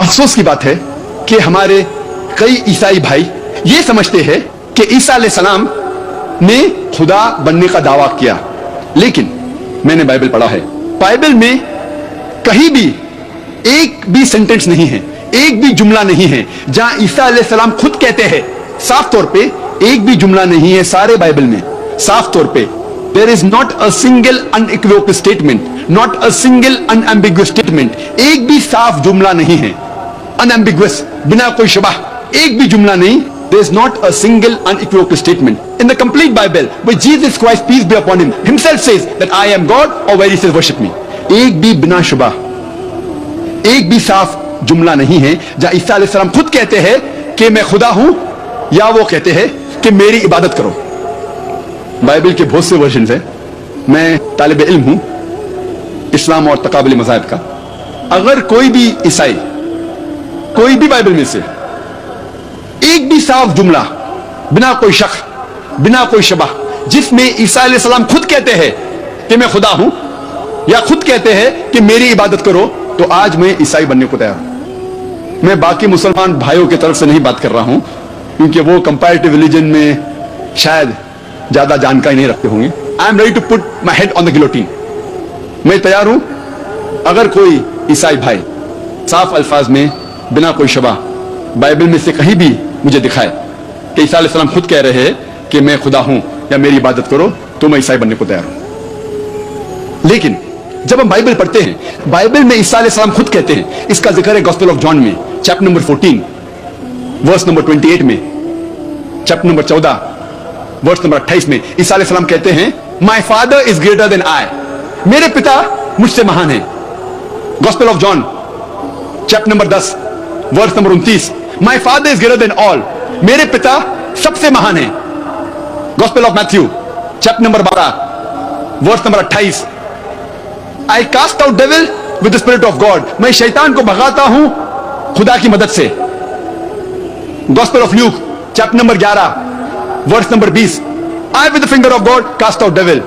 अफसोस की बात है कि हमारे कई ईसाई भाई ये समझते हैं कि ईसा अलैहिस्सलाम ने खुदा बनने का दावा किया, लेकिन मैंने बाइबल पढ़ा है, बाइबल में कहीं भी एक भी सेंटेंस नहीं है, एक भी जुमला नहीं है जहां ईसा अलैहिस्सलाम खुद कहते हैं, साफ तौर पे एक भी जुमला नहीं है सारे बाइबल में, साफ तौर पे there is not a single unequivocal statement, not a single unambiguous statement, एक भी साफ जुमला नहीं है, unambiguous, बिना कोई शबह, एक भी जुमला नहीं. There is not a single unequivocal statement in the complete Bible where Jesus Christ, peace be upon him, himself says that I am God, or where he says worship me. एक भी बिना शुबह, एक भी साफ जुमला नहीं है जहां ईसा अलैहिस्सलाम खुद कहते हैं कि मैं खुदा हूं, या वो कहते हैं कि मेरी इबादत करो. बाइबल के बहुत से वर्जन है. मैं तालिब इल्म हूं इस्लाम और तकाबुल मज़ाहिब का. अगर कोई भी ईसाई कोई भी बाइबल में से एक भी साफ जुमला बिना कोई शक, बिना कोई शबह, जिसमें ईसा अलैहिस्सलाम खुद कहते हैं कि मैं खुदा हूं, या खुद कहते हैं कि मेरी इबादत करो, तो आज मैं ईसाई बनने को तैयार हूं. मैं बाकी मुसलमान भाइयों की तरफ से नहीं बात कर रहा हूं, क्योंकि वो कंपैरेटिव रिलीजन में शायद ज्यादा जानकारी नहीं रखते होंगे. I am ready to put my head on the guillotine. मैं तैयार हूं. अगर कोई ईसाई भाई साफ अल्फाज में बिना कोई शबह बाइबल में से कहीं भी मुझे दिखाए कि ईसा अलैहिस्सलाम खुद कह रहे हैं कि मैं खुदा हूं या मेरी इबादत करो, तो मैं ईसाई बनने को तैयार हूं. लेकिन जब हम बाइबल पढ़ते हैं, बाइबल में ईसा अलैहिस्सलाम खुद कहते हैं, इसका जिक्र है गॉस्पेल ऑफ जॉन में चैप्टर नंबर 14 वर्स नंबर 28 में, चैप्टर नंबर 14 वर्स नंबर 28 में ईसा अलैहिस्सलाम कहते हैं my father is greater than I, मेरे पिता मुझसे महान है. Gospel of John chapter number 10 verse number 29, my father is greater than all, मेरे पिता सबसे महान है. Gospel of Matthew chapter number 12 verse number 28, I cast out devil with the spirit of God, मैं शैतान को भगाता हूं खुदा की मदद से. Gospel of Luke chapter number 11 verse number 20, I with the finger of God cast out devil,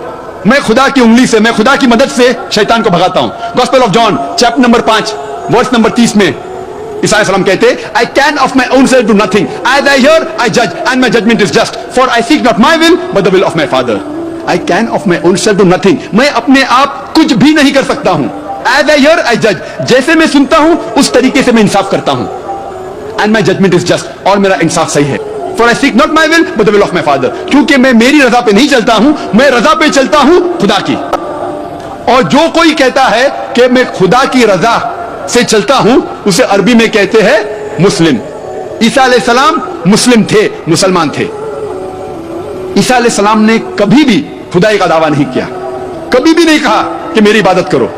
मैं खुदा की उंगली से, मैं खुदा की मदद से शैतान को भगाता हूं. Gospel of John chapter number 5 verse number 30 में ईसा अलैहिस्सलाम कहते हैं I can of my own self do nothing, as I hear I जज and my judgement is just, for I seek not my will but the will of my father. I can of my own self do nothing, मैं अपने आप कुछ भी नहीं कर सकता हूं. एज आई हियर आई जज, जैसे मैं सुनता हूं उस तरीके से मैं इंसाफ करता हूं. And my judgement is just, और मेरा इंसाफ सही है. For I seek not my will but the will of my father, क्योंकि मैं मेरी रजा पे नहीं चलता हूं, मैं रजा पे चलता हूं खुदा की. और जो कोई कहता है कि मैं खुदा की रजा से चलता हूं, उसे अरबी में कहते हैं मुस्लिम. ईसा अलैहिस्सलाम मुस्लिम थे, मुसलमान थे. ईसा अलैहिस्सलाम ने कभी भी खुदाई का दावा नहीं किया, कभी भी नहीं कहा कि मेरी इबादत करो.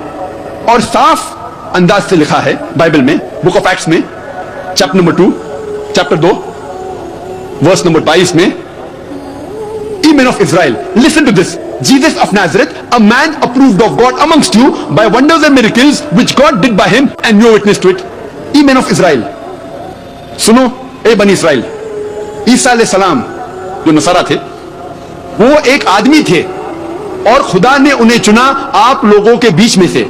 और साफ अंदाज से लिखा है बाइबल में, बुक ऑफ एक्ट्स में chapter number 2 chapter 2 verse number 22 में, "Ye men of Israel, listen to this. Jesus of Nazareth, a man approved of God amongst you by wonders and miracles which God did by him, and you are witness to it." Ye men of Israel, सुनो ए बनी Israel. ईसा अलैहिस्सलाम जो नसारा थे, वो एक आदमी थे और खुदा ने उन्हें चुना आप लोगों के बीच में से,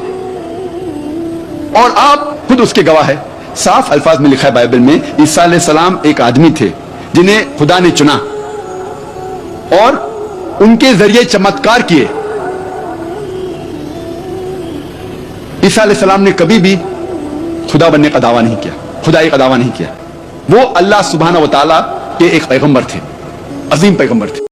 और आप खुद उसके गवाह है. साफ अल्फाज में लिखा है बाइबल में, ईसा अलैहिस्सलाम एक आदमी थे जिन्हें खुदा ने चुना और उनके जरिए चमत्कार किए. ईसा अलैहिस्सलाम ने कभी भी खुदा बनने का दावा नहीं किया, खुदाई का दावा नहीं किया. वो अल्लाह सुब्हानहू व तआला के एक पैगंबर थे, अजीम पैगंबर थे.